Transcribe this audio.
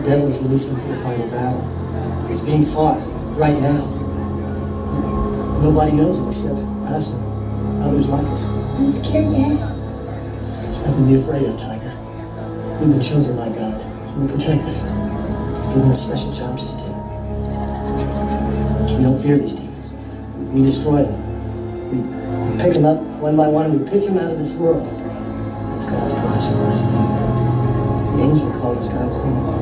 devil has released them for the final battle. It's being fought right now. Nobody knows it except us and others like us. I'm scared, Dad. There's nothing to be afraid of, Tiger. We've been chosen by God. He will protect us. He's given us special jobs to do. We don't fear these demons. We destroy them. We pick them up one by one and we pitch them out of this world. That's God's purpose for us. The angel called us God's hands.